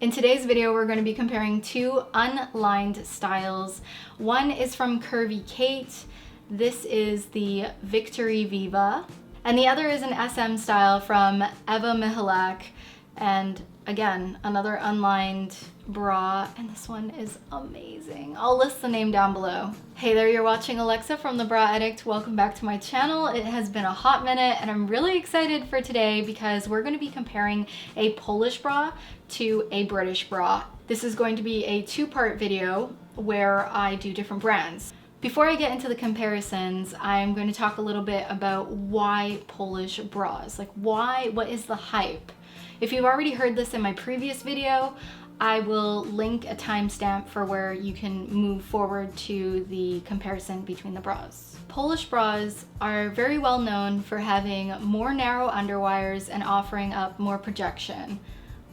In today's video, we're going to be comparing two unlined styles. One is from Curvy Kate. This is the Victory Viva. And the other is an SM style from Ewa Michalak. And again, another unlined bra, and this one is amazing. I'll list the name down below. Hey there, you're watching Alexa from the Bra Addict. Welcome back to my channel. It has been a hot minute and I'm really excited for today because we're going to be comparing a Polish bra to a British bra. This is going to be a two-part video where I do different brands. Before I get into the comparisons, I'm going to talk a little bit about why Polish bras. Like what is the hype? If you've already heard this in my previous video, I will link a timestamp for where you can move forward to the comparison between the bras. Polish bras are very well known for having more narrow underwires and offering up more projection.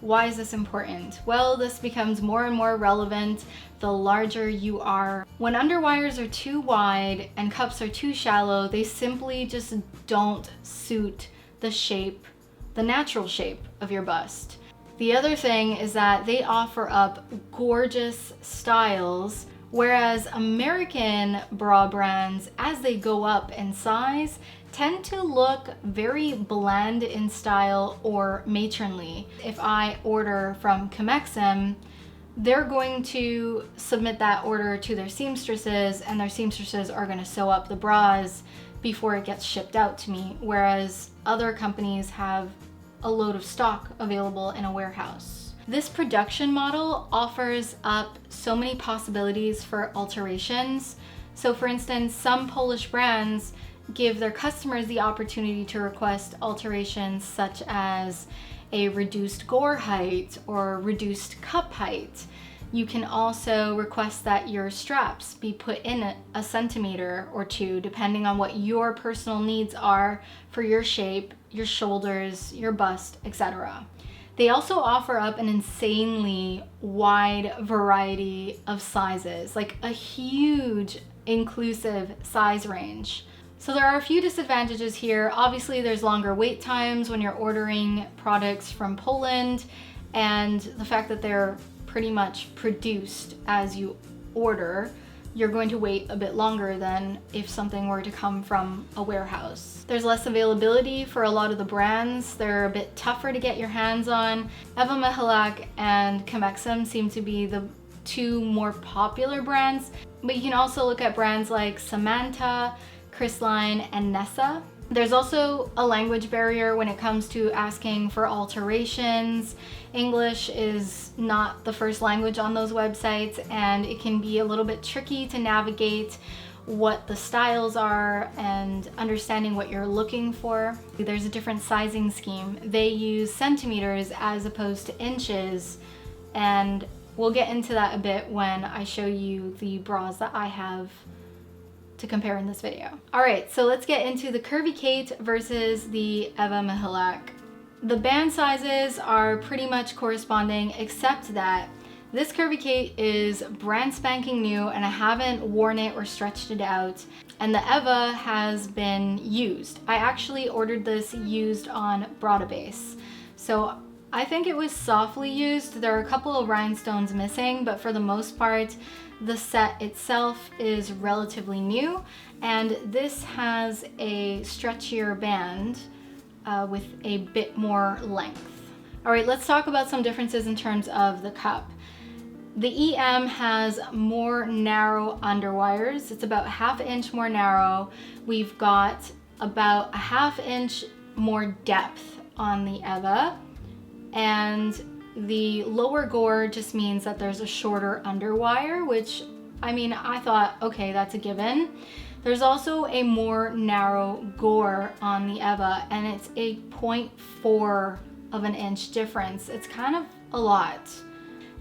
Why is this important? Well, this becomes more and more relevant the larger you are. When underwires are too wide and cups are too shallow, they simply just don't suit the shape, the natural shape of your bust. The other thing is that they offer up gorgeous styles, whereas American bra brands, as they go up in size, tend to look very bland in style or matronly. If I order from Comexim, they're going to submit that order to their seamstresses, and their seamstresses are going to sew up the bras before it gets shipped out to me, whereas other companies have a load of stock available in a warehouse. This production model offers up so many possibilities for alterations. So for instance, some Polish brands give their customers the opportunity to request alterations such as a reduced gore height or reduced cup height. You can also request that your straps be put in a centimeter or two, depending on what your personal needs are for your shape, your shoulders, your bust, etc. They also offer up an insanely wide variety of sizes, like a huge inclusive size range. So there are a few disadvantages here. Obviously, there's longer wait times when you're ordering products from Poland, and the fact that they're pretty much produced as you order, you're going to wait a bit longer than if something were to come from a warehouse. There's less availability for a lot of the brands. They're a bit tougher to get your hands on. Ewa Michalak and Comexim seem to be the two more popular brands, but you can also look at brands like Samantha, Chrysaline, and Nessa. There's also a language barrier when it comes to asking for alterations. English is not the first language on those websites, and it can be a little bit tricky to navigate what the styles are and understanding what you're looking for. There's a different sizing scheme. They use centimeters as opposed to inches, and we'll get into that a bit when I show you the bras that I have to compare in this video. All right, so let's get into the Curvy Kate versus the Ewa Michalak. The band sizes are pretty much corresponding, except that this Curvy Kate is brand spanking new and I haven't worn it or stretched it out, and the Ewa has been used. I actually ordered this used on Bratabase, so I think it was softly used. There are a couple of rhinestones missing, but for the most part, the set itself is relatively new, and this has a stretchier band with a bit more length. All right, let's talk about some differences in terms of the cup. The EM has more narrow underwires. It's about ½ inch more narrow. We've got about a ½ inch more depth on the Ewa, and the lower gore just means that there's a shorter underwire, which, I mean, I thought, okay, that's a given. There's also a more narrow gore on the Ewa, and it's a 0.4 of an inch difference. It's kind of a lot.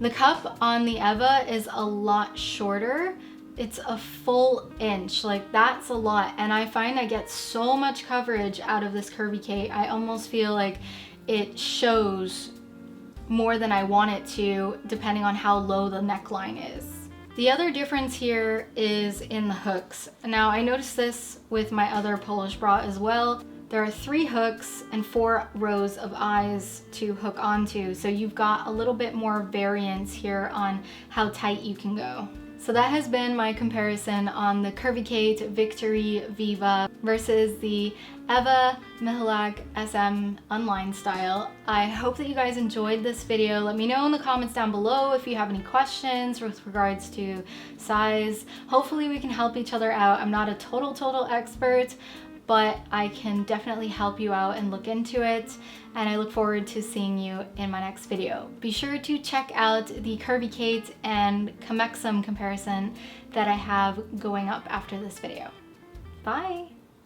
The cup on the Ewa is a lot shorter. It's a full inch, like that's a lot. And I find I get so much coverage out of this Curvy Kate. I almost feel like it shows more than I want it to, depending on how low the neckline is. The other difference here is in the hooks. Now, I noticed this with my other Polish bra as well. There are 3 hooks and 4 rows of eyes to hook onto, so you've got a little bit more variance here on how tight you can go. So that has been my comparison on the Curvy Kate Victory Viva versus the Ewa Michalak SM unlined style. I hope that you guys enjoyed this video. Let me know in the comments down below if you have any questions with regards to size. Hopefully we can help each other out. I'm not a total expert, but I can definitely help you out and look into it, and I look forward to seeing you in my next video. Be sure to check out the Curvy Kate and Comexim comparison that I have going up after this video. Bye!